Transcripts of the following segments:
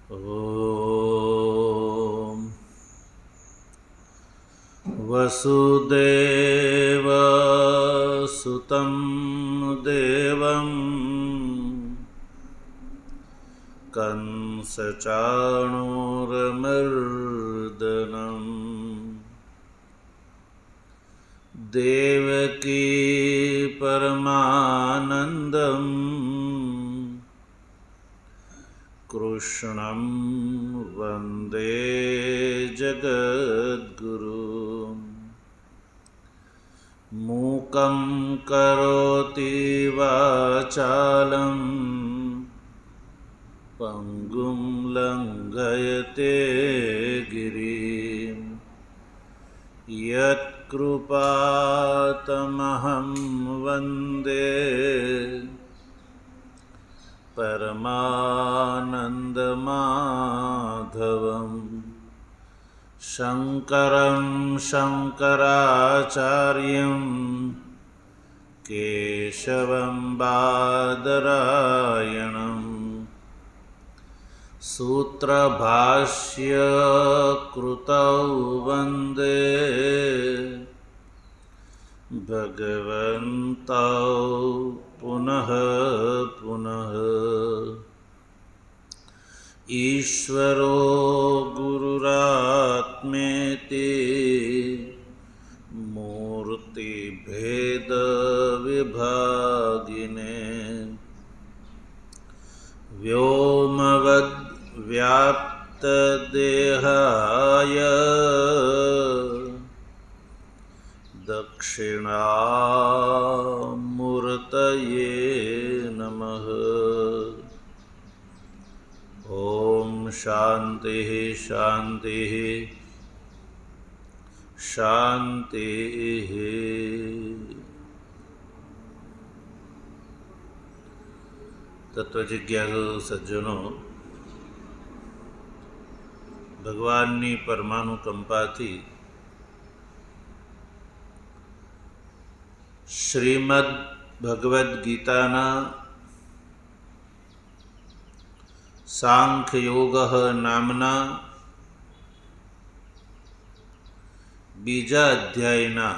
ॐ वसुदेवसुतं देवं कंसचाणूरमर्दनं देवकी परमानन्दं कृष्णं वन्दे जगद्गुरुम्। मूकं करोति वाचालं पङ्गुं लङ्घयते गिरिं यत्कृपातमहं वन्दे परमानन्दमाधवम्। शङ्करं शङ्कराचार्यं केशवं बादरायणं सूत्रभाष्य कृतौ वन्दे भगवन्तौ पुनः पुनः। ईश्वरो गुरुरात्मेति मूर्तिभेदविभागिने व्योमवद्व्याप्तदेहाय दक्षिणामूर्तये नमः। ॐ शान्तिः शान्तिः शान्तिः। તત્વજિજ્ઞાસુ સજ્જનો, ભગવાનની પરમાનુકંપાથી શ્રીમદ ભગવદ્ ગીતાના સાંખ્યયોગ નામના બીજા અધ્યાયના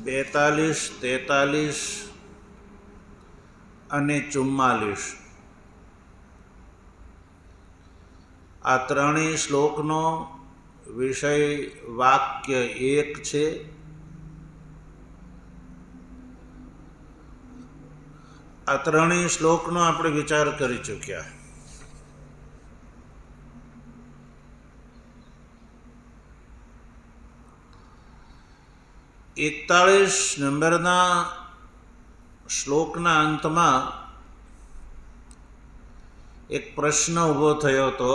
42, 43 અને 44 આ ત્રણેય શ્લોકનો વિષય વાક્ય એક છે. આ ત્રણેય શ્લોકનો આપણે વિચાર કરી ચૂક્યા. એકતાળીસ નંબરના શ્લોકના અંતમાં એક પ્રશ્ન ઊભો થયો હતો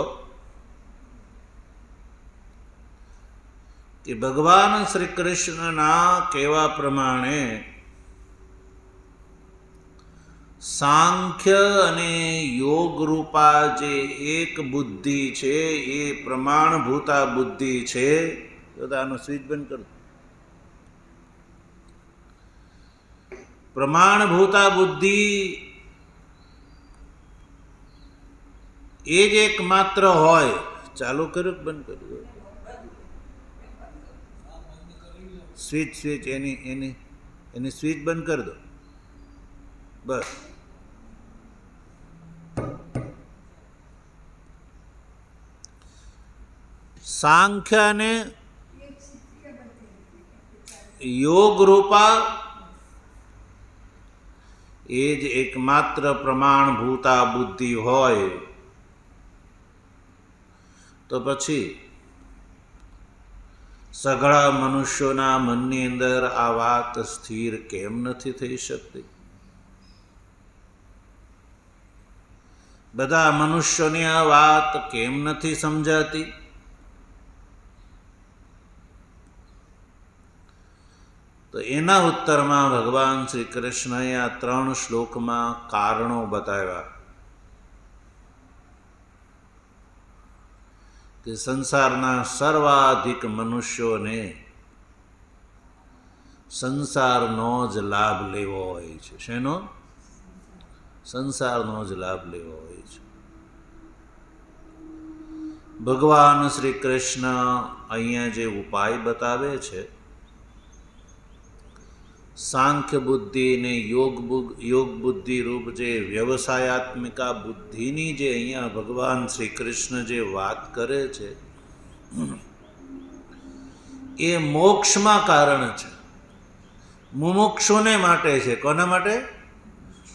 કે ભગવાન શ્રી કૃષ્ણના કહેવા પ્રમાણે સાંખ્ય અને યોગ રૂપા જે એક બુદ્ધિ છે એ પ્રમાણભૂતા બુદ્ધિ છે. આનો સ્વિચ બંધ કરો. પ્રમાણભૂતા બુદ્ધિ એ જ એકમાત્ર હોય. ચાલુ કર્યું કે બંધ કર્યું? સ્વિચ એની સ્વિચ બંધ કરી દો. બસ. સાંખ્ય અને યોગ રૂપા એ જ એકમાત્ર પ્રમાણભૂતા બુદ્ધિ હોય તો પછી સઘળા મનુષ્યોના મનની અંદર આ વાત સ્થિર કેમ નથી થઈ શકતી? બધા મનુષ્યોની આ વાત કેમ નથી સમજાતી? તો એના ઉત્તરમાં ભગવાન શ્રી કૃષ્ણએ આ 3 શ્લોકમાં કારણો બતાવ્યા કે સંસારના સર્વાધિક મનુષ્યોને સંસારનો જ લાભ લેવો હોય છે. શેનો? સંસારનો જ લાભ લેવો હોય છે. ભગવાન શ્રી કૃષ્ણ અહીંયા જે ઉપાય બતાવે છે, સાંખ્ય બુદ્ધિ ને યોગ બુદ્ધિ રૂપ જે વ્યવસાયાત્મિકા બુદ્ધિની જે અહીંયા ભગવાન શ્રી કૃષ્ણ જે વાત કરે છે, એ મોક્ષમાં કારણ છે. મુમુક્ષુને માટે છે. કોના માટે?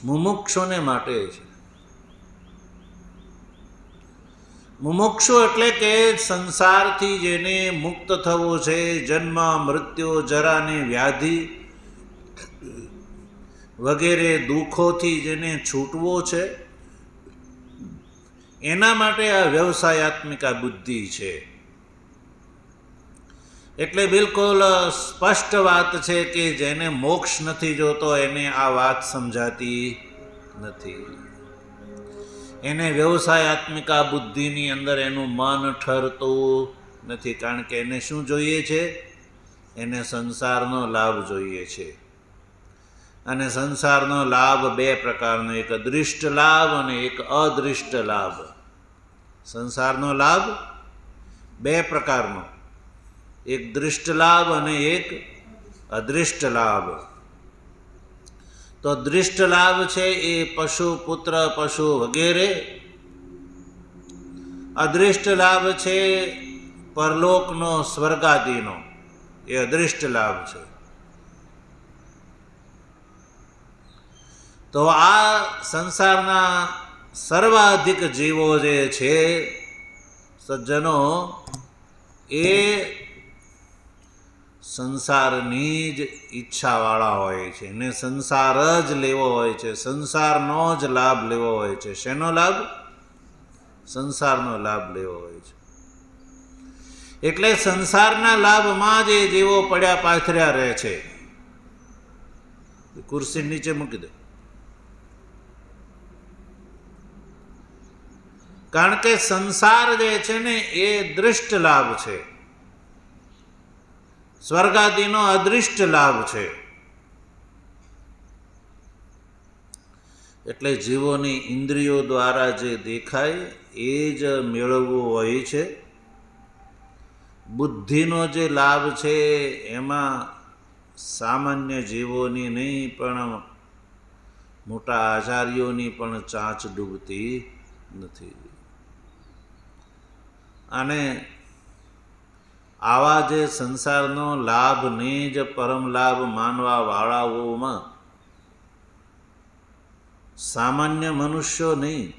મુમુક્ષુને માટે છે. મુમુક્ષુ એટલે કે સંસારથી જેને મુક્ત થવું છે, જન્મ મૃત્યુ જરા ને વ્યાધિ વગેરે દુઃખોથી જેને છૂટવો છે, એના માટે આ વ્યવસાયાત્મિકા બુદ્ધિ છે. એટલે બિલકુલ સ્પષ્ટ વાત છે કે જેને મોક્ષ નથી જોતો એને આ વાત સમજાતી નથી. એને વ્યવસાયાત્મિકા બુદ્ધિની અંદર એનું મન ઠરતું નથી. કારણ કે એને શું જોઈએ છે? એને સંસારનો લાભ જોઈએ છે. અને સંસારનો લાભ બે પ્રકારનો, એક દૃષ્ટ લાભ અને એક અદૃષ્ટ લાભ. સંસારનો લાભ બે પ્રકારનો, એક દૃષ્ટ લાભ અને એક અદૃષ્ટ લાભ. તો દૃષ્ટ લાભ છે એ પશુ પુત્ર પશુ વગેરે. અદૃષ્ટ લાભ છે પરલોકનો સ્વર્ગાદિનો, એ અદૃષ્ટ લાભ છે. તો આ સંસારના સર્વાધિક જીવો જે છે સજ્જનો, એ સંસારની જ ઈચ્છાવાળા હોય છે. એને સંસાર જ લેવો હોય છે, સંસારનો જ લાભ લેવો હોય છે. શેનો લાભ? સંસારનો લાભ લેવો હોય છે. એટલે સંસારના લાભમાં જ એ જીવો પડ્યા પાથર્યા રહે છે. ખુરશી નીચે મૂકી દે. કારણ કે સંસાર જે છે ને એ દૃષ્ટ લાભ છે, સ્વર્ગાદિનો અદૃષ્ટ લાભ છે. એટલે જીવોની ઇન્દ્રિયો દ્વારા જે દેખાય એ જ મેળવવું હોય છે. બુદ્ધિનો જે લાભ છે એમાં સામાન્ય જીવોની નહીં પણ મોટા આચાર્યોની પણ ચાંચ ડૂબતી નથી. અને આવા જે સંસારનો લાભને જ પરમ લાભ માનવા વાળાઓમાં સામાન્ય મનુષ્યો નહીં,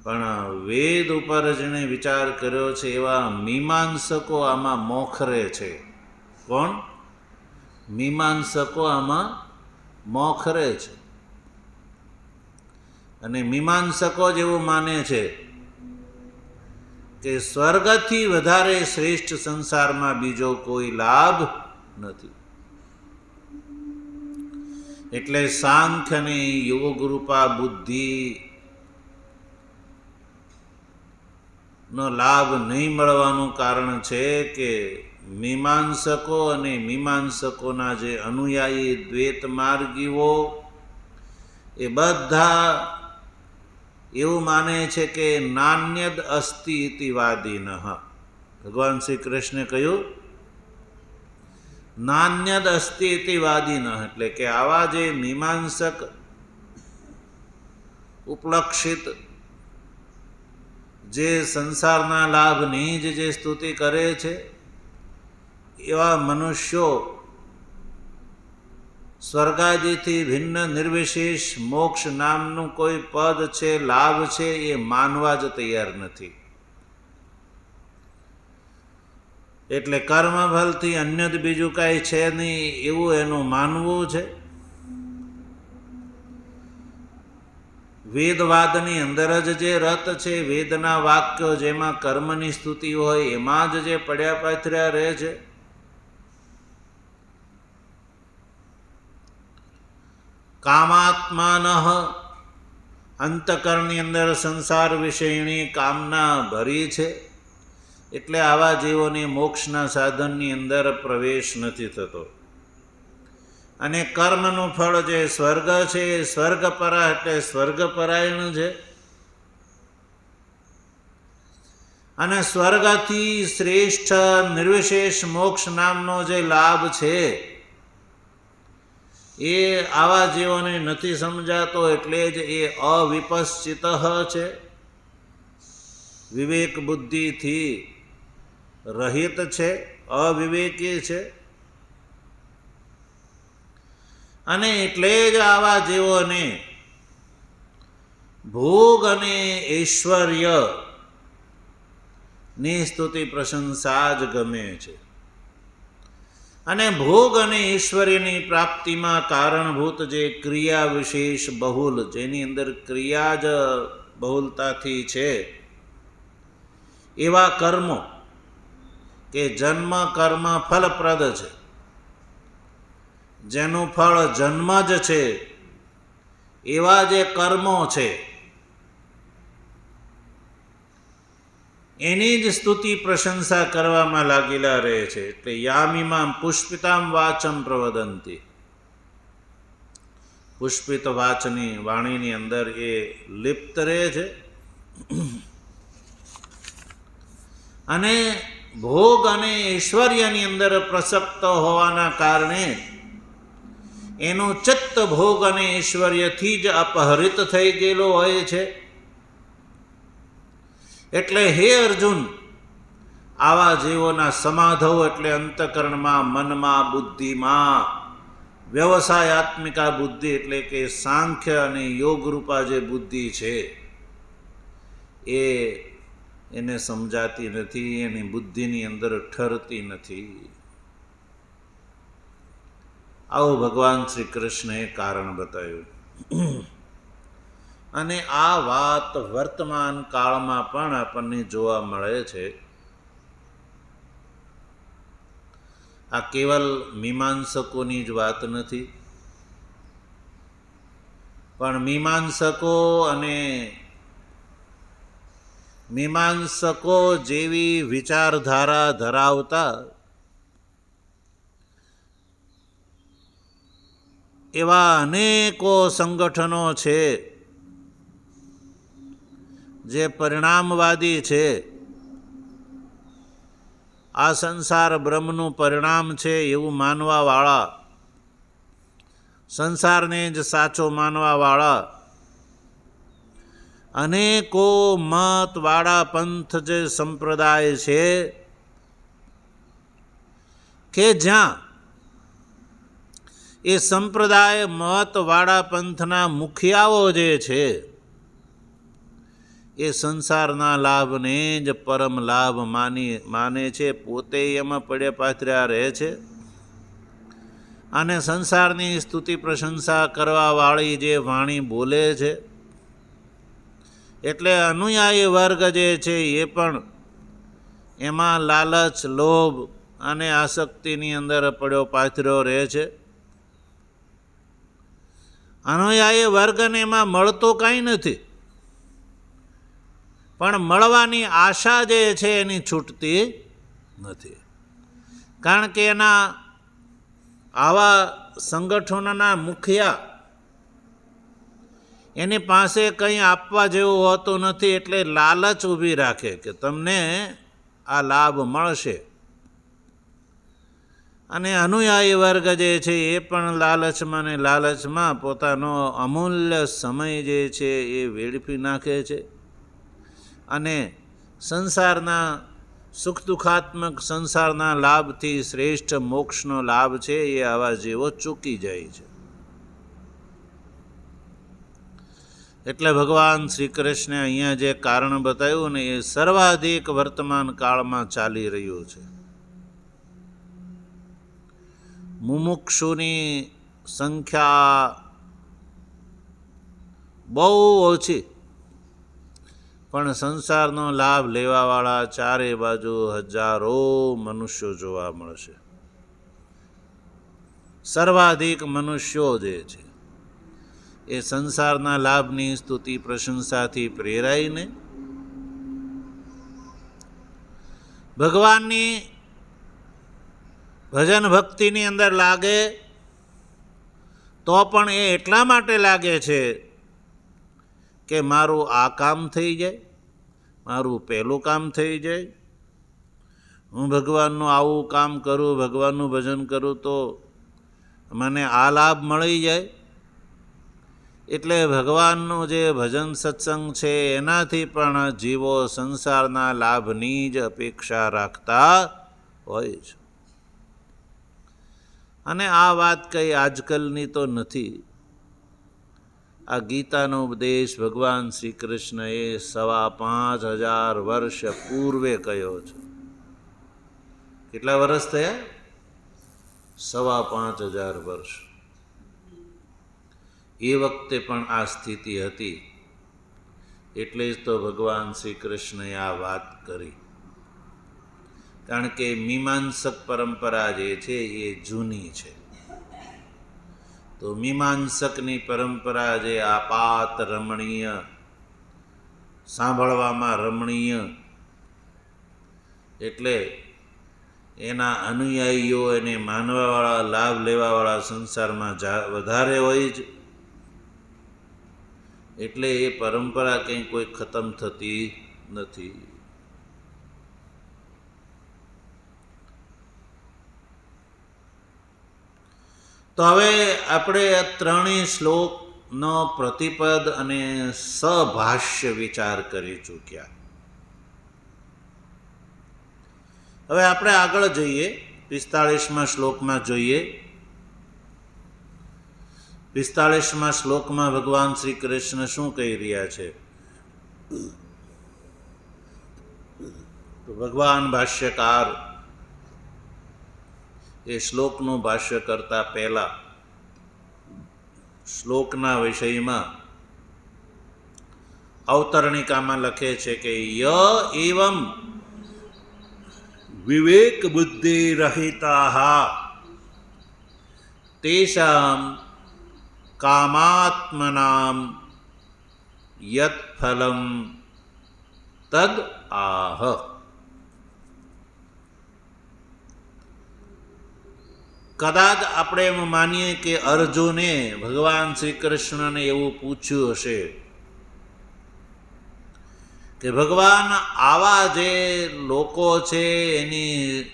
પણ વેદ ઉપર જેણે વિચાર કર્યો છે એવા મીમાંસકો આમાં મોખરે છે. કોણ? મીમાંસકો આમાં મોખરે છે. અને મીમાંસકો જેવું માને છે કે સ્વર્ગથી વધારે શ્રેષ્ઠ સંસારમાં બીજો કોઈ લાભ નથી. એટલે સાંખ્ય અને યોગ રૂપા બુદ્ધિ નો લાભ નહીં મળવાનું કારણ છે કે મીમાંસકો અને મીમાંસકોના જે અનુયાયી દ્વૈત માર્ગીઓ એ બધા એવું માને છે કે નાન્યદ અસ્તિ ઇતિ વાદિનઃ. ભગવાન શ્રી કૃષ્ણે કહ્યું નાન્યદ અસ્તિ ઇતિ વાદિનઃ, એટલે કે આવા જે મીમાંસક ઉપલક્ષિત જે સંસારના લાભની જ જે સ્તુતિ કરે છે એવા મનુષ્યો સ્વર્ગાદિથી ભિન્ન નિર્વિશેષ મોક્ષ નામનું કોઈ પદ છે, લાભ છે, એ માનવા જ તૈયાર નથી. એટલે કર્મફલથી અન્ય બીજું કાંઈ છે નહીં એવું એનું માનવું છે. વેદવાદની અંદર જ જે રત છે, વેદના વાક્યો જેમાં કર્મની સ્તુતિ હોય એમાં જ જે પડ્યા પાથર્યા રહે છે. કામાત્માન, અંતકરણની અંદર સંસાર વિષયની કામના ભરી છે એટલે આવા જીવોને મોક્ષના સાધનની અંદર પ્રવેશ નથી થતો. અને કર્મનું ફળ જે સ્વર્ગ છે એ સ્વર્ગપરા એટલે સ્વર્ગપરાયણ છે. અને સ્વર્ગથી શ્રેષ્ઠ નિર્વિશેષ મોક્ષ નામનો જે લાભ છે એ આવા જીવોને નથી સમજાતો. એટલે જ એ અવિપશ્ચિત છે, વિવેક બુદ્ધિથી રહિત છે, અવિવેકી છે. અને એટલે જ આવા જીવોને ભોગ અને ઐશ્વર્ય ની સ્તુતિ પ્રશંસા જ ગમે છે. અને ભોગ અને ઐશ્વર્યની પ્રાપ્તિમાં કારણભૂત જે ક્રિયા વિશેષ બહુલ, જેની અંદર ક્રિયા જ બહુલતાથી છે, એવા કર્મો કે જન્મ કર્મ ફલપ્રદ છે, જેનું ફળ જન્મ જ છે, એવા જે કર્મો છે એની જ સ્તુતિ પ્રશંસા કરવામાં લાગેલા રહે છે. એટલે યામિમામ પુષ્પિતામ વાચમ પ્રવદંતી, પુષ્પિત વાચની વાણીની અંદર એ લિપ્ત રહે છે. અને ભોગ અને ઐશ્વર્યની અંદર પ્રસક્ત હોવાના કારણે એનું ચિત્ત ભોગ અને ઐશ્વર્યથી જ અપહરિત થઈ ગયેલો હોય છે. એટલે હે અર્જુન, આવા જીવોના સમાધવ એટલે અંતઃકરણમાં, મનમાં, બુદ્ધિમાં વ્યવસાયાત્મિકા બુદ્ધિ એટલે કે સાંખ્ય અને યોગરૂપા જે બુદ્ધિ છે એ એને સમજાતી નથી, એની બુદ્ધિની અંદર ઠરતી નથી. આવું ભગવાન શ્રી કૃષ્ણએ કારણ બતાવ્યું. અને આ વાત વર્તમાન કાળમાં પણ આપણને જોવા મળે છે. આ કેવલ મીમાંસકોની જ વાત નથી, પણ મીમાંસકો જેવી વિચારધારા ધરાવતા એવા અનેકો સંગઠનો છે જે પરિણામવાદી છે. આ સંસાર બ્રહ્મનું પરિણામ છે એવું માનવાવાળા, સંસારને જ સાચો માનવાવાળા અનેકો મતવાળા પંથ જે સંપ્રદાય છે કે જ્યાં એ સંપ્રદાય મતવાળા પંથના મુખિયાઓ જે છે એ સંસારના લાભને જ પરમ લાભ માને છે, પોતે એમાં પડ્યા પાથર્યા રહે છે. અને સંસારની સ્તુતિ પ્રશંસા કરવાવાળી જે વાણી બોલે છે, એટલે અનુયાયી વર્ગ જે છે એ પણ એમાં લાલચ, લોભ અને આસક્તિની અંદર પડ્યો પાથર્યો રહે છે. અનુયાયી વર્ગને એમાં મળતો કાંઈ નથી, પણ મળવાની આશા જે છે એની છૂટતી નથી. કારણ કે એના આવા સંગઠનોના મુખિયા એની પાસે કંઈ આપવા જેવું હોતું નથી, એટલે લાલચ ઊભી રાખે કે તમને આ લાભ મળશે. અને અનુયાયી વર્ગ જે છે એ પણ લાલચમાં ને લાલચમાં પોતાનો અમૂલ્ય સમય જે છે એ વેડફી નાખે છે. અને સંસારના સુખ દુઃખાત્મક સંસારના લાભથી શ્રેષ્ઠ મોક્ષનો લાભ છે એ આવા જેવો ચૂકી જાય છે. એટલે ભગવાન શ્રી કૃષ્ણે અહીંયા જે કારણ બતાવ્યું ને એ સર્વાધિક વર્તમાન કાળમાં ચાલી રહ્યું છે. મુમુક્ષુની સંખ્યા બહુ ઓછી, પણ સંસારનો લાભ લેવાવાળા ચારે બાજુ હજારો મનુષ્યો જોવા મળશે. સર્વાધિક મનુષ્યો જે છે એ સંસારના લાભની સ્તુતિ પ્રશંસાથી પ્રેરાઈને ભગવાનની ભજન ભક્તિની અંદર લાગે તો પણ એ એટલા માટે લાગે છે કે મારું આ કામ થઈ જાય, મારું પહેલું કામ થઈ જાય, હું ભગવાનનું આવું કામ કરું, ભગવાનનું ભજન કરું તો મને આ લાભ મળી જાય. એટલે ભગવાનનું જે ભજન સત્સંગ છે એનાથી પણ જીવો સંસારના લાભની જ અપેક્ષા રાખતા હોય છે. અને આ વાત કંઈ આજકાલની તો નથી. આ ગીતાનો ઉપદેશ ભગવાન શ્રી કૃષ્ણએ 5,500 વર્ષ પૂર્વે કહ્યો છે. કેટલા વર્ષ થયા? 5,500 વર્ષ. એ વખતે પણ આ સ્થિતિ હતી. એટલે જ તો ભગવાન શ્રી કૃષ્ણએ આ વાત કરી. કારણ કે મીમાંસક પરંપરા જે છે એ જૂની છે. તો મીમાંસકની પરંપરા જે આપાત રમણીય, સાંભળવામાં રમણીય, એટલે એના અનુયાયીઓ એને માનવાવાળા, લાભ લેવાવાળા સંસારમાં વધારે હોય જ. એટલે એ પરંપરા કંઈ કોઈ ખતમ થતી નથી. તો હવે આપણે આ ત્રણેય શ્લોકનો પ્રતિપદ અને સભાષ્ય વિચાર કરી ચૂક્યા. હવે આપણે આગળ જઈએ, 45મા શ્લોકમાં જોઈએ. 45મા શ્લોકમાં ભગવાન શ્રી કૃષ્ણ શું કહી રહ્યા છે? તો ભગવાન ભાષ્યકાર એ શ્લોકનું ભાષ્ય કરતા પહેલા શ્લોકના વિષયમાં અવતરણિકામાં લખે છે કે ય એવં વિવેક બુદ્ધિ રહિતા તેષાં કામાત્મનાં યત ફલમ તદ આહ. કદાચ આપણે એમ માનીએ કે અર્જુને ભગવાન શ્રી કૃષ્ણને એવું પૂછ્યું હશે કે ભગવાન આવા જે લોકો છે એની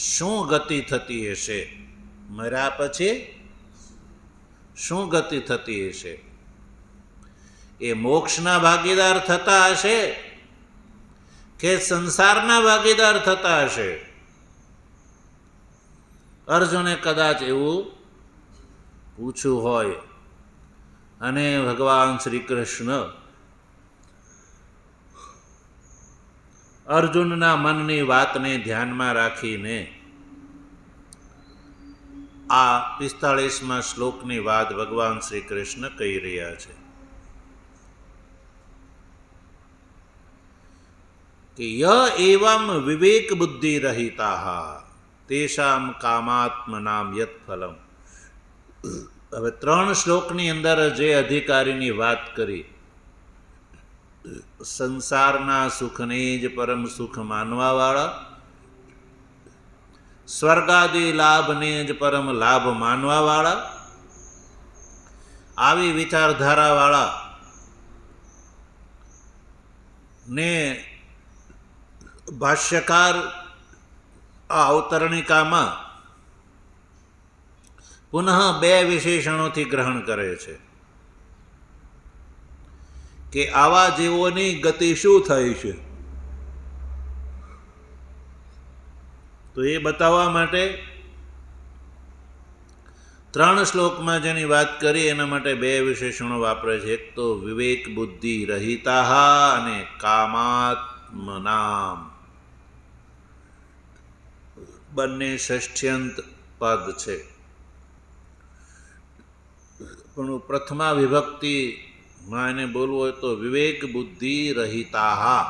શું ગતિ થતી હશે, મર્યા પછી શું ગતિ થતી હશે? એ મોક્ષના ભાગીદાર થતા હશે કે સંસારના ભાગીદાર થતા હશે? અર્જુને કદાચ એવું પૂછ્યું હોય અને ભગવાન શ્રી કૃષ્ણ અર્જુનના મનની વાતને ધ્યાનમાં રાખીને આ 45મા શ્લોકની વાત ભગવાન શ્રી કૃષ્ણ કહી રહ્યા છે કે ય એવં વિવેક બુદ્ધિ રહિતા તેષામ કામાત્મનામ યત ફલમ. હવે 3 શ્લોકની અંદર જે અધિકારીની વાત કરી, સંસારના સુખને જ પરમ સુખ માનવાવાળા, સ્વર્ગાદી લાભને જ પરમ લાભ માનવાવાળા, આવી વિચારધારાવાળા ને ભાષ્યકાર આ અવતરણિકામાં પુનઃ 2 વિશેષણોથી ગ્રહણ કરે છે કે આવા જીવોની ગતિ શું થાય છે. તો એ બતાવવા માટે 3 શ્લોકમાં જેની વાત કરી એના માટે 2 વિશેષણો વાપરે છે. એક તો વિવેક બુદ્ધિ રહિતા અને કામાત્મનામ. બંને ષષ્ઠ્યંત પદ છે, પણ પ્રથમા વિભક્તિમાં એને બોલવું હોય તો વિવેક બુદ્ધિ રહિતા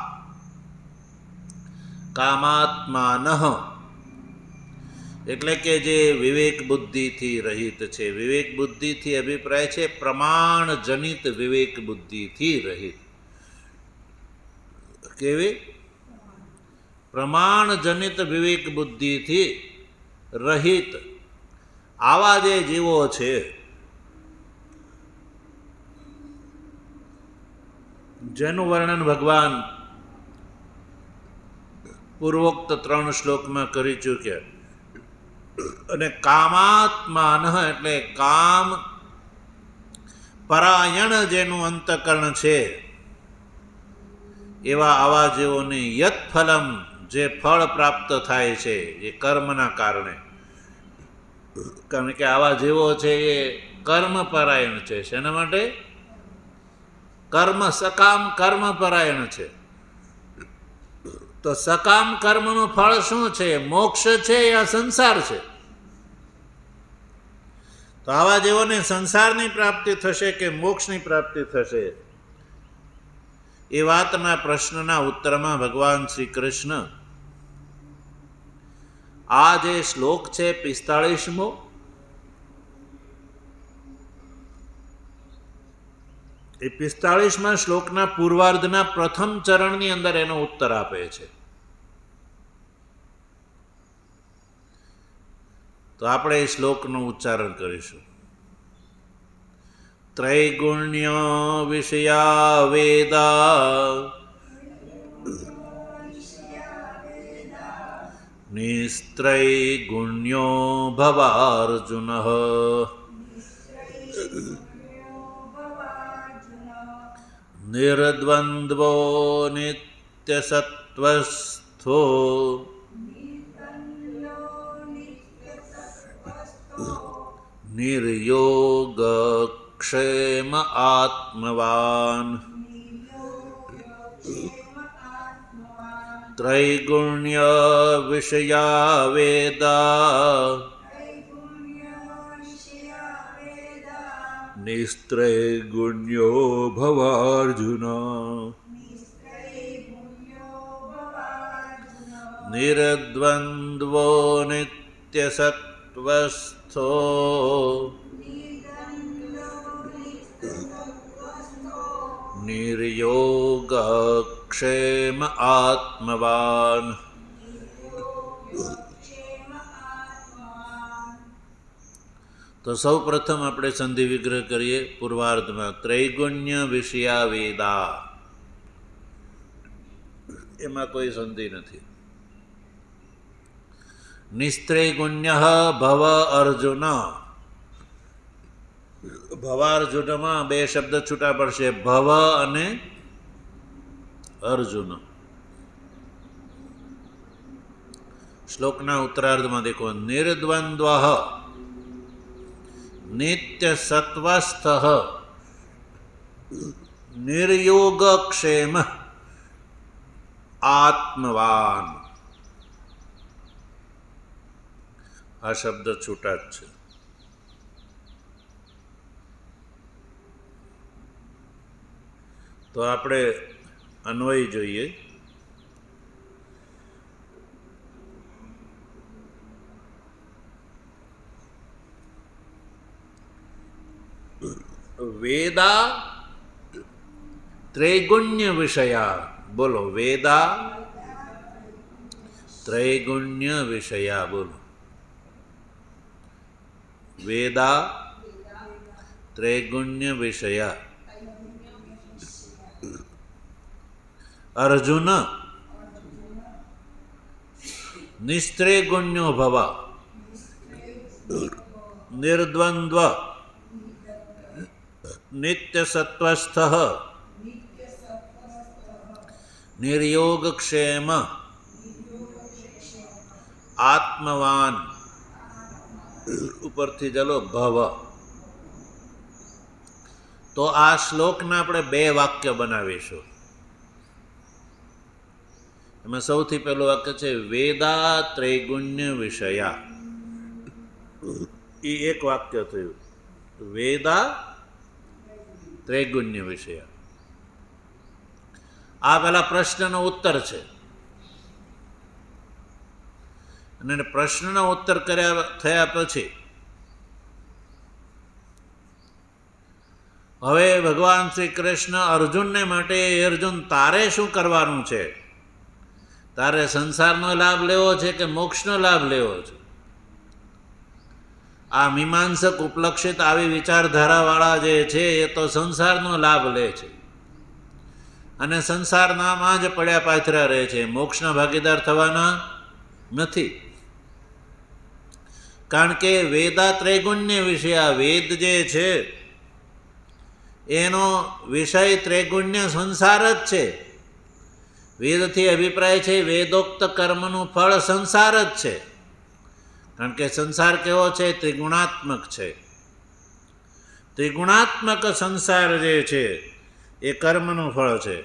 કામાત્માનઃ, એટલે કે જે વિવેક બુદ્ધિથી રહિત છે. વિવેક બુદ્ધિથી અભિપ્રાય છે પ્રમાણ જનિત વિવેક બુદ્ધિથી રહિત. કેવી? પ્રમાણજનિત વિવેક બુદ્ધિથી રહિત આવા જે જીવો છે, જેનું વર્ણન ભગવાન પૂર્વોક્ત 3 શ્લોકમાં કરી ચૂક્યા. અને કામાત્માન એટલે કામ પરાયણ જેનું અંતકરણ છે, એવા આવા જેઓને યત ફલમ જે ફળ પ્રાપ્ત થાય છે એ કર્મના કારણે, કારણ કે આવા જેવો છે એ કર્મ પરાયણ છે. શેના માટે? કર્મ, સકામ કર્મ પરાયણ છે. તો સકામ કર્મનું ફળ શું છે? મોક્ષ છે યા સંસાર છે? તો આવા જેઓને સંસારની પ્રાપ્તિ થશે કે મોક્ષની પ્રાપ્તિ થશે, એ વાતના પ્રશ્નના ઉત્તરમાં ભગવાન શ્રી કૃષ્ણ આ જે શ્લોક છે 45મો, એ 45મા શ્લોકના પૂર્વાર્ધના પ્રથમ ચરણની અંદર એનો ઉત્તર આપે છે. તો આપણે એ શ્લોકનું ઉચ્ચારણ કરીશું. ત્રૈગુણ્ય વિષયા વેદા નિસ્ત્રૈગુણ્યો ભવાર્જુન નિર્દ્વંદ્વો નિત્યસત્વસ્થો નિર્યોગક્ષેમ આત્મવાન ત્રૈગુણ્ય વિષયા વેદા નિસ્ત્રૈગુણ્યો ભવાર્જુન નિર્દ્વંદ્વો નિત્યસત્વસ્થો નિર્યોગક્ષેમ આત્મવાન. તો સૌ પ્રથમ આપણે સંધિ વિગ્રહ કરીએ પૂર્વાર્ધમાં. ત્રૈગુણ્ય વિષયા વેદા, એમાં કોઈ સંધિ નથી. નિસ્ત્રૈગુણ્ય ભવ અર્જુન, ભવાર્જુનમાં 2 શબ્દ છૂટા પડશે, ભવ અને અર્જુન. શ્લોકના ઉત્તરાર્ધમાં દેખો. નિર્દ્વંદ્વ નિત્ય સત્વસ્થ નિર્યોગક્ષેમ આત્મવાન. આ શબ્દ છૂટા જ છે. તો આપણે અન્વય જોઈએ. વેદા ત્રૈગુણ્ય વિષયા, બોલો. વેદા ત્રૈગુણ્ય વિષયા, બોલો. વેદા ત્રૈગુણ્ય વિષયા. અર્જુન નિસ્ત્રૈગુણ્યો ભવ નિર્દ્વંદ્વ નિત્ય સત્વસ્થ નિર્યોગક્ષેમ આત્મવાન. ઉપરથી ચલો ભવ. તો આ શ્લોકના આપણે 2 વાક્ય બનાવીશું. એમાં સૌથી પહેલું વાક્ય છે વેદા ત્રૈગુણ્ય વિષયા. એ એક વાક્ય થયું, વેદા ત્રૈગુણ્ય વિષયા. આ પેલા પ્રશ્નનો ઉત્તર છે. અને પ્રશ્નનો ઉત્તર થયા પછી હવે ભગવાન શ્રી કૃષ્ણ અર્જુનને માટે, અર્જુન તારે શું કરવાનું છે? તારે સંસારનો લાભ લેવો છે કે મોક્ષનો લાભ લેવો છે? આ મીમાંસક ઉપલક્ષિત આવી વિચારધારાવાળા જે છે એ તો સંસારનો લાભ લે છે અને સંસારનામાં જ પડ્યા પાથરા રહે છે, મોક્ષના ભાગીદાર થવાના નથી. કારણ કે વેદા ત્રૈગુણ્ય વિષય, આ વેદ જે છે એનો વિષય ત્રૈગુણ્ય સંસાર જ છે. વેદથી અભિપ્રાય છે વેદોક્ત કર્મનું ફળ સંસાર જ છે. કારણ કે સંસાર કેવો છે? ત્રિગુણાત્મક છે. ત્રિગુણાત્મક સંસાર જે છે એ કર્મનું ફળ છે.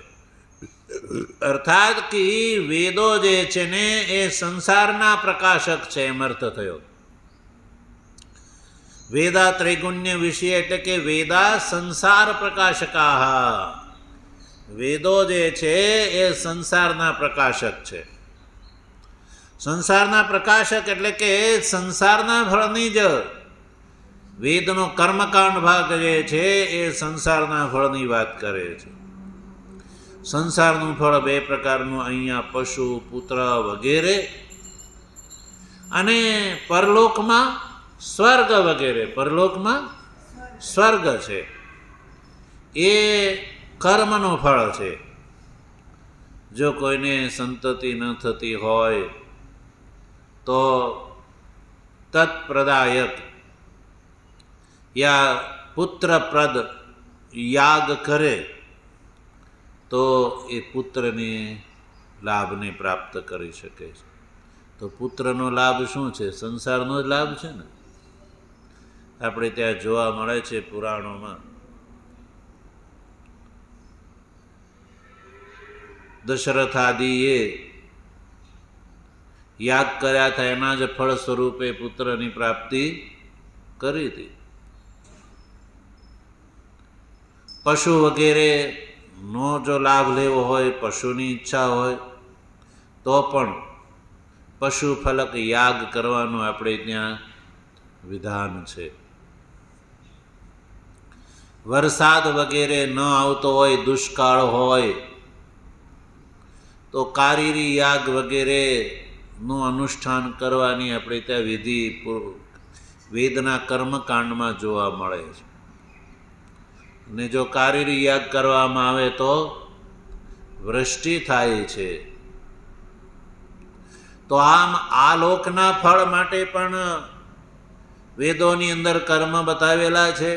અર્થાત કે વેદો જે છે ને એ સંસારના પ્રકાશક છે, એમ અર્થ થયો. વેદા ત્રૈગુણ્ય વિષય એટલે કે વેદા સંસાર પ્રકાશકા. વેદો જે છે એ સંસારના પ્રકાશક છે. સંસારના પ્રકાશક એટલે કે સંસારના ફળની જ, વેદનો કર્મકાંડ ભાગ જે છે એ સંસારના ફળની વાત કરે છે. સંસારનું ફળ બે પ્રકારનું, અહીંયા પશુ, પુત્ર વગેરે, અને પરલોકમાં સ્વર્ગ વગેરે. પરલોકમાં સ્વર્ગ છે એ કર્મનું ફળ છે. જો કોઈને સંતતિ ન થતી હોય તો તત્પ્રદાયક યા પુત્રપ્રદ યાગ કરે તો એ પુત્રની લાભને પ્રાપ્ત કરી શકે છે. તો પુત્રનો લાભ શું છે? સંસારનો જ લાભ છે ને. આપણે ત્યાં જોવા મળે છે પુરાણોમાં, દશરથ આદિએ યાગ કર્યા હતા, એના જ ફળ સ્વરૂપે પુત્રની પ્રાપ્તિ કરી હતી. પશુ વગેરેનો જો લાભ લેવો હોય, પશુની ઈચ્છા હોય તો પણ પશુ ફલક યાગ કરવાનું આપણે ત્યાં વિધાન છે. વરસાદ વગેરે ન આવતો હોય, દુષ્કાળ હોય તો કારીરી યાગ વગેરેનું અનુષ્ઠાન કરવાની આપણે ત્યાં વિધિ વેદના કર્મકાંડમાં જોવા મળે છે. અને જો કારીરી યાગ કરવામાં આવે તો વૃષ્ટિ થાય છે. તો આમ આ લોકના ફળ માટે પણ વેદોની અંદર કર્મ બતાવેલા છે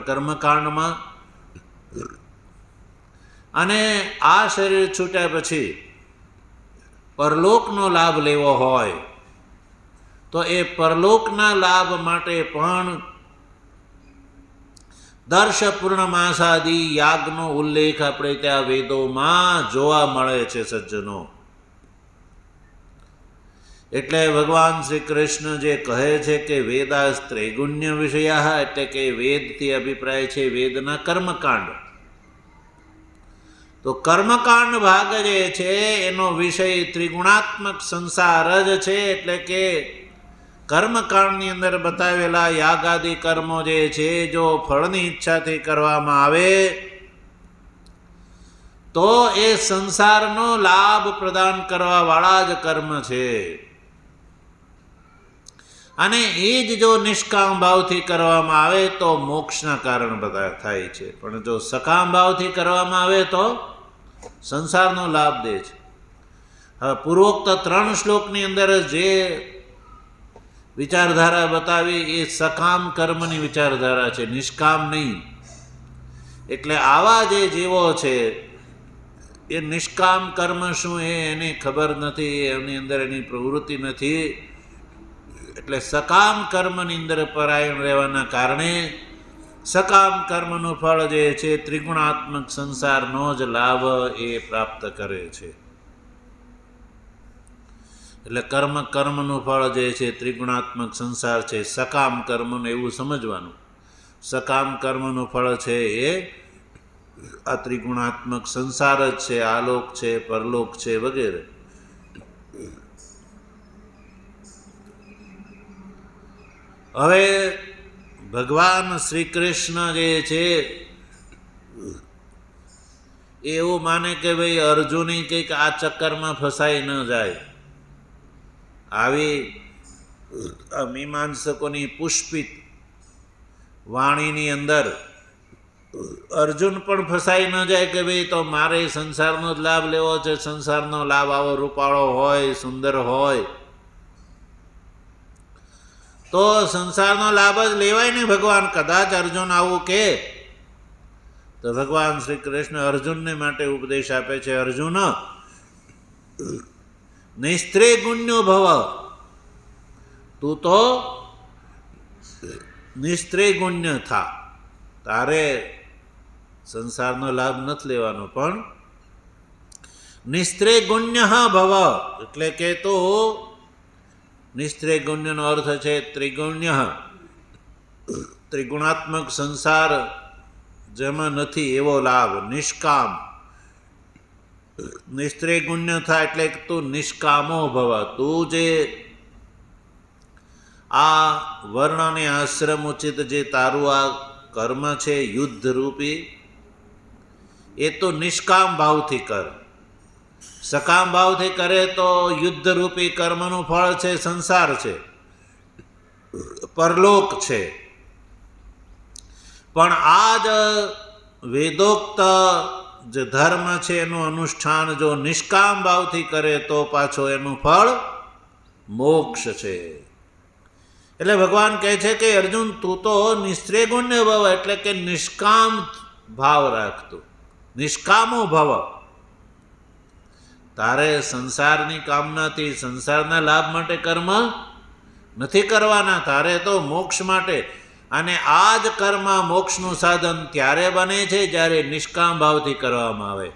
કર્મકાંડમાં. અને આ શરીર છૂટ્યા પછી પરલોકનો લાભ લેવો હોય તો એ પરલોકના લાભ માટે પણ દર્શ પૂર્ણમાસાદી યાગનો ઉલ્લેખ આપણે ત્યાં વેદોમાં જોવા મળે છે સજ્જનો. એટલે ભગવાન શ્રી કૃષ્ણ જે કહે છે કે વેદા ત્રૈગુણ્ય વિષયા, એટલે કે વેદથી અભિપ્રાય છે વેદના કર્મકાંડ. તો કર્મકાંડ ભાગ જે છે એનો વિષય ત્રિગુણાત્મક સંસાર જ છે. એટલે કે કર્મકાંડની અંદર બતાવેલા યાગાદિ કર્મો જે છે જો ફળની ઈચ્છાથી કરવામાં આવે તો એ સંસારનો લાભ પ્રદાન કરવા વાળા જ કર્મ છે. અને એ જ જો નિષ્કામ ભાવથી કરવામાં આવે તો મોક્ષના કારણ બધા થાય છે. પણ જો સકામ ભાવથી કરવામાં આવે તો સંસારનો લાભ દે છે. હવે પૂર્વોક્ત 3 શ્લોકની અંદર જે વિચારધારા બતાવી એ સકામ કર્મની વિચારધારા છે, નિષ્કામ નહીં. એટલે આવા જે જીવો છે એ નિષ્કામ કર્મ શું એને ખબર નથી, એની અંદર એની પ્રવૃત્તિ નથી. એટલે સકામ કર્મની અંદર પરાયણ રહેવાના કારણે સકામ કર્મનું ફળ જે છે ત્રિગુણાત્મક સંસારનો જ લાભ એ પ્રાપ્ત કરે છે. એટલે કર્મનું ફળ જે છે ત્રિગુણાત્મક સંસાર છે. સકામ કર્મનું એવું સમજવાનું, સકામ કર્મનું ફળ છે એ આ ત્રિગુણાત્મક સંસાર જ છે, આલોક છે, પરલોક છે વગેરે. હવે ભગવાન શ્રી કૃષ્ણ જે છે એ એવું માને કે ભાઈ અર્જુની કંઈક આ ચક્કરમાં ફસાઈ ન જાય. આવી મીમાંસકોની પુષ્પિત વાણીની અંદર અર્જુન પણ ફસાઈ ન જાય કે ભાઈ તો મારે સંસારનો જ લાભ લેવો છે, સંસારનો લાભ આવો રૂપાળો હોય, સુંદર હોય તો સંસારનો લાભ જ લેવાય ને. ભગવાન કદાચ અર્જુન આવું કે તો ભગવાન શ્રી કૃષ્ણ અર્જુનને માટે ઉપદેશ આપે છે, અર્જુન નિસ્ત્રેય ગુણ્યો ભવ, તું તો નિસ્ત્રેય ગુણ્ય થા, તારે સંસારનો લાભ નથી લેવાનો પણ નિસ્ત્રેય ગુણ્ય ભવ, એટલે કે તો નિસ્ત્રેય ગુણ્યનો અર્થ છે ત્રિગુણ્ય, ત્રિગુણાત્મક સંસાર જેમાં નથી એવો લાભ, નિષ્કામ. નિસ્ત્રેય ગુણ્ય થાય એટલે તું નિષ્કામો ભવ, તું જે આ વર્ણ અને આશ્રમ ઉચિત જે તારું આ કર્મ છે યુદ્ધ રૂપી, એ તો નિષ્કામ ભાવથી કર. સકામ ભાવથી કરે તો યુદ્ધ રૂપી કર્મનું ફળ છે સંસાર છે, પરલોક છે. પણ આ જ વેદોક્ત જે ધર્મ છે એનું અનુષ્ઠાન જો નિષ્કામ ભાવથી કરે તો પાછો એનું ફળ મોક્ષ છે. એટલે ભગવાન કહે છે કે અર્જુન તું તો નિસ્ત્રેય ગુણ્ય ભવ, એટલે કે નિષ્કામ ભાવ રાખતો, નિષ્કામો ભવ. તારે સંસારની કામનાથી સંસારના લાભ માટે કર્મ નથી કરવાના, તારે તો મોક્ષ માટે. અને આ જ કર્મ મોક્ષનું સાધન ત્યારે બને છે જ્યારે નિષ્કામ ભાવથી કરવામાં આવે.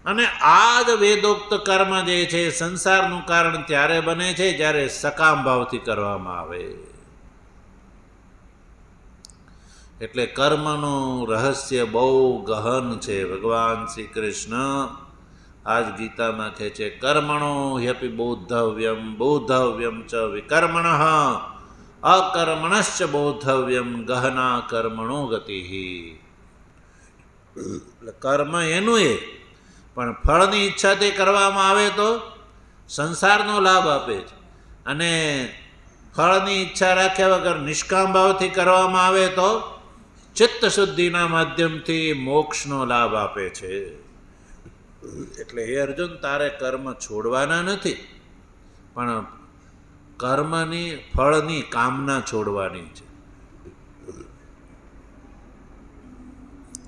અને આ જ વેદોક્ત કર્મ જે છે સંસારનું કારણ ત્યારે બને છે જ્યારે સકામ ભાવથી કરવામાં આવે. એટલે કર્મનું રહસ્ય બહુ ગહન છે. ભગવાન શ્રી કૃષ્ણ આજ ગીતામાં કહે છે કર્મણો હ્યપી બોદ્ધવ્યમ બોદ્ધવ્યમ ચ વિકર્મણ અકર્મણશ્ચ બોદ્ધવ્યમ ગહના કર્મણો ગતિ. એટલે કર્મ એનું એ, પણ ફળની ઈચ્છાથી કરવામાં આવે તો સંસારનો લાભ આપે છે, અને ફળની ઈચ્છા રાખ્યા વગર નિષ્કામ ભાવથી કરવામાં આવે તો ચિત્ત શુદ્ધિના માધ્યમથી મોક્ષનો લાભ આપે છે. એટલે હે અર્જુન, તારે કર્મ છોડવાના નથી, પણ કર્મની ફળની કામના છોડવાની છે.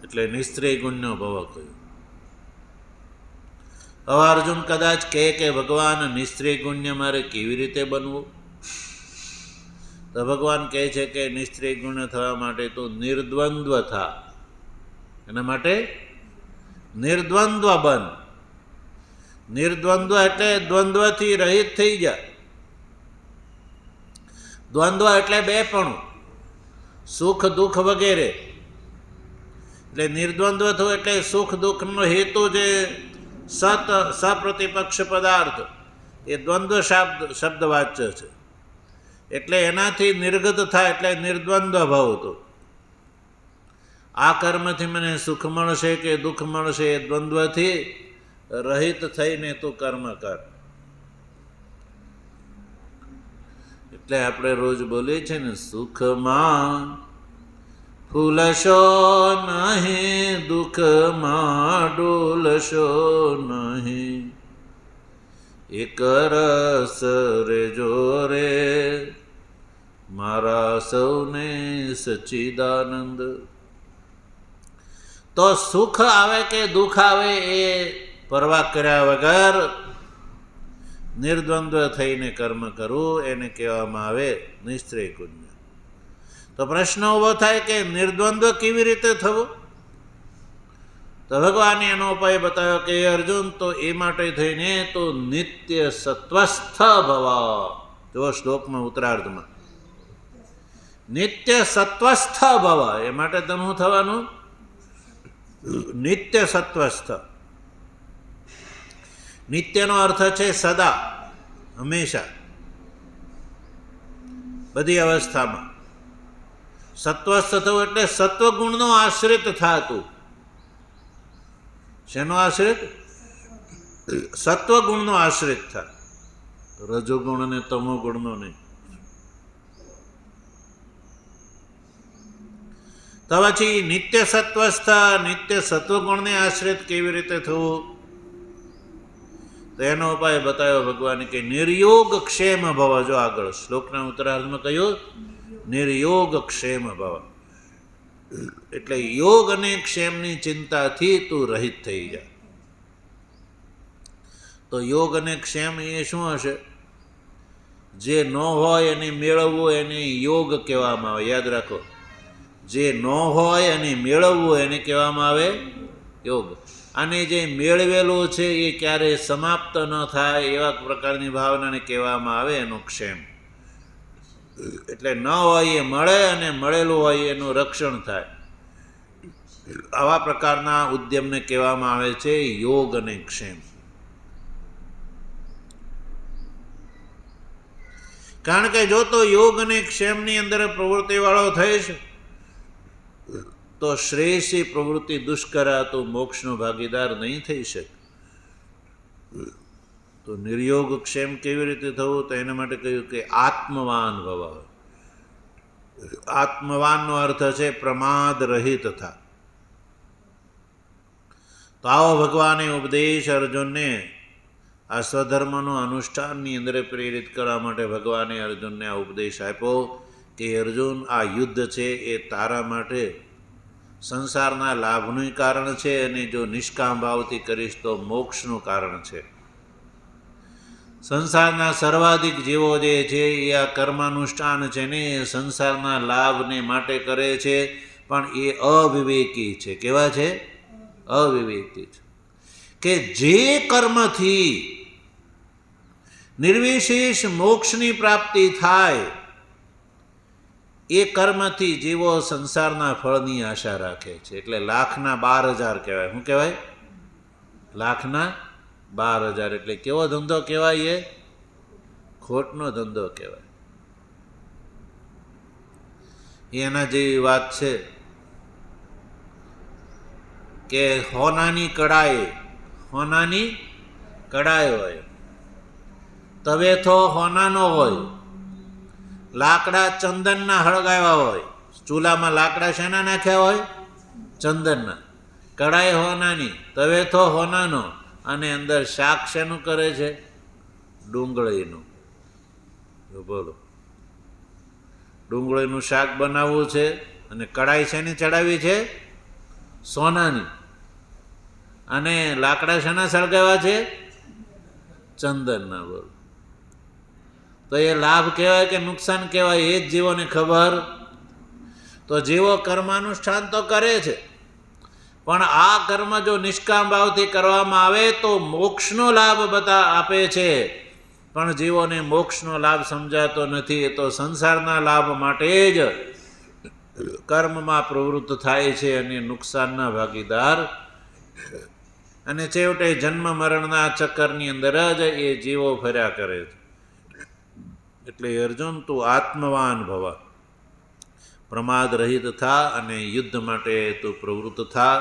એટલે નિસ્ત્રેય ગુણ્યો ભવ કહ્યું. હવે અર્જુન કદાચ કહે કે ભગવાન નિસ્ત્રેય ગુણ્ય મારે કેવી રીતે બનવું? તો ભગવાન કહે છે કે નિસ્ત્રેય ગુણ્ય થવા માટે તો નિર્દ્વંદ્વ થા. એના માટે નિર્દ્વંદ્વ બન. નિર્દ્વંદ્વ એટલે દ્વંદ્વથી રહિત થઈ જા. દ્વંદ્વ એટલે બેપણું, સુખ દુઃખ વગેરે. એટલે નિર્દ્વંદ્વ થવું એટલે સુખ દુઃખનો હેતુ જે સપ્રતિપક્ષ પદાર્થ એ દ્વંદ્વ શબ્દ વાચ્ય છે. એટલે એનાથી નિર્ગત થાય એટલે નિર્દ્વંદ્વ ભાવ. તો આ કર્મથી મને સુખ મળશે કે દુઃખ મળશે એ દ્વંદ્વથી રહિત થઈને તું કર્મ કર. એટલે આપણે રોજ બોલીએ છીએ ને, સુખમાં ફૂલશો નહીં, દુઃખમાં ડોલશો નહીં, એક રસ રેજો રે મારા સૌને સચ્ચિદાનંદ. તો સુખ આવે કે દુઃખ આવે એ પરવા કર્યા વગર નિર્દ્વંદ્વ થઈને કર્મ કરવું એને કહેવામાં આવે નિસ્ત્રેય ગુણ્ય. તો પ્રશ્ન ઊભો થાય કે નિર્દ્વંદ્વ કેવી રીતે થવું? તો ભગવાને એનો ઉપાય બતાવ્યો કે અર્જુન, તો એ માટે થઈને તો નિત્ય સત્વસ્થ ભવ. જો શ્લોકમાં ઉત્તરાર્ધમાં નિત્ય સત્વસ્થ ભવ, એ માટે તમે શું થવાનું? નિત્ય સત્વસ્થ. નિત્યનો અર્થ છે સદા, હંમેશા, બધી અવસ્થામાં. સત્વસ્થ થવું એટલે સત્વગુણનો આશ્રિત થાતું. શેનો આશ્રિત? સત્વગુણનો આશ્રિત થાય, રજોગુણ અને તમોગુણનો નહીં. તો પછી નિત્ય સત્વસ્થ નિત્ય સત્વગુણને આશ્રિત કેવી રીતે થવું? તો એનો ઉપાય બતાવ્યો ભગવાને કે નિર્યોગ ક્ષેમ ભવ. જો આગળ શ્લોકના ઉત્તરાર્ધમાં કહ્યું નિર્યોગ ક્ષેમ ભવ, એટલે યોગ અને ક્ષેમની ચિંતાથી તું રહિત થઈ જા. તો યોગ અને ક્ષેમ એ શું હશે? જે ન હોય એને મેળવવું એને યોગ કહેવામાં આવે. યાદ રાખો, જે ન હોય અને મેળવવું એને કહેવામાં આવે યોગ. અને જે મેળવેલું છે એ ક્યારેય સમાપ્ત ન થાય એવા પ્રકારની ભાવનાને કહેવામાં આવે એનો ક્ષેમ. એટલે ન હોય એ મળે અને મળેલું હોય એનું રક્ષણ થાય. આવા પ્રકારના ઉદ્યમને કહેવામાં આવે છે યોગ અને ક્ષેમ. કારણ કે જો તો યોગ અને ક્ષેમની અંદર પ્રવૃત્તિવાળો થઈશ તો શ્રેયસી પ્રવૃત્તિ દુષ્કરા તો મોક્ષનો ભાગીદાર નહીં થઈ શકે. તો નિર્યોગ ક્ષેમ કેવી રીતે થવું? તો એના માટે કહ્યું કે આત્મવાન ભવ. આત્મવાનનો અર્થ છે પ્રમાદ રહિત થા. તો આવો ભગવાને ઉપદેશ અર્જુનને આ સ્વધર્મનું અનુષ્ઠાનની અંદર પ્રેરિત કરવા માટે ભગવાને અર્જુનને આ ઉપદેશ આપ્યો કે અર્જુન, આ યુદ્ધ છે એ તારા માટે સંસારના લાભનું કારણ છે અને જો નિષ્કામ ભાવથી કરીશ તો મોક્ષનું કારણ છે. સંસારના સર્વાધિક જીવો જે છે એ આ કર્માનુષ્ઠાન છે ને એ સંસારના લાભને માટે કરે છે, પણ એ અવિવેકી છે. કેવા છે? અવિવેકી છે. કે જે કર્મથી નિર્વિશેષ મોક્ષની પ્રાપ્તિ થાય એ કર્મથી જીવો સંસારના ફળની આશા રાખે છે. એટલે 1,12,000 કહેવાય. શું કહેવાય? 1,12,000 એટલે કેવો ધંધો કહેવાય? એ ખોટનો ધંધો કહેવાય. એના જેવી વાત છે કે હોનાની કડાઈ હોય, તવેથો હોનાનો હોય, લાકડા ચંદનના હળગાવ્યા હોય. ચૂલામાં લાકડા શેના નાખ્યા હોય? ચંદનના. કડાઈ હોનાની, તવેથો હોનાનો, અને અંદર શાક શેનું કરે છે? ડુંગળીનું. બોલો, ડુંગળીનું શાક બનાવવું છે અને કડાઈ શેની ચડાવી છે? સોનાની. અને લાકડા શેના સળગાવ્યા છે? ચંદનના. બોલો, તો એ લાભ કહેવાય કે નુકસાન કહેવાય? એ જ જીવોને ખબર. તો જીવો કર્માનુષ્ઠાન તો કરે છે, પણ આ કર્મ જો નિષ્કામ ભાવથી કરવામાં આવે તો મોક્ષનો લાભ આપે છે. પણ જીવોને મોક્ષનો લાભ સમજાતો નથી. એ તો સંસારના લાભ માટે જ કર્મમાં પ્રવૃત્ત થાય છે અને નુકસાનના ભાગીદાર. અને છેવટે જન્મ મરણના ચક્કરની અંદર જ એ જીવો ફર્યા કરે છે. એટલે અર્જુન, તું આત્મવાન ભવ, પ્રમાદ રહિત થા અને યુદ્ધ માટે તું પ્રવૃત્ત થા.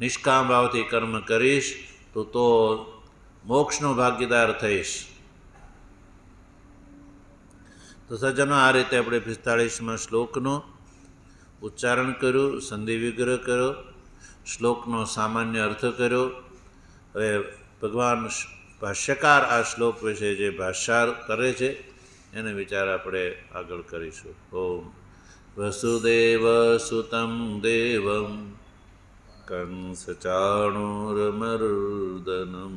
નિષ્કામ ભાવથી કર્મ કરીશ તો મોક્ષનો ભાગીદાર થઈશ. તો સજ્જનો, આ રીતે આપણે 45મા શ્લોકનો ઉચ્ચારણ કર્યું, સંધિ વિગ્રહ કર્યો, શ્લોકનો સામાન્ય અર્થ કર્યો. હવે ભગવાન ભાષ્યકાર આ શ્લોક વિશે જે ભાષ્યાર કરે છે એને વિચાર આપણે આગળ કરીશું. ઓમ વસુદેવ સુતમ દેવમ કંસચાણૂરમર્દનમ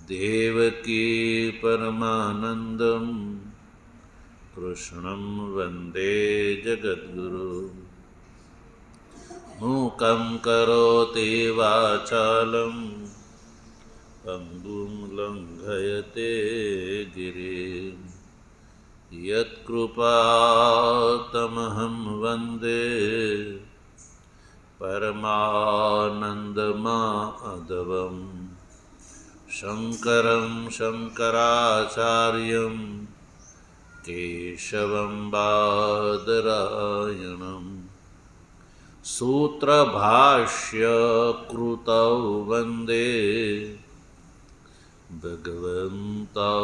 દેવકી પરમાનંદમ કૃષ્ણમ વંદે જગદ્ગુરુ. મૂકં કરોતિ વાચાલં પંગું લંઘયતે ગિરિં યત્કૃપાતમહં વંદે પરમાનંદમાધવં. શંકરં શંકરાચાર્યં કેશવં બાદરાયણં सूत्रभाष्य कृतौ वन्दे भगवन्तौ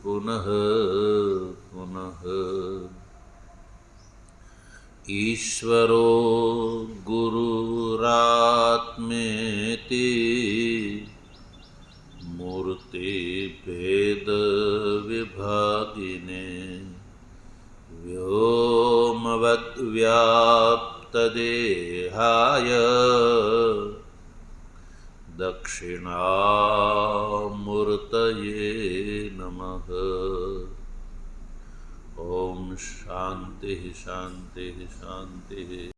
पुनः पुनः। ईश्वरो गुरुरात्मेति मूर्तिभेदविभागिने व्योमवद्व्याप्तदेहाय दक्षिणामूर्तये नमः। ॐ शान्तिः शान्तिः शान्तिः।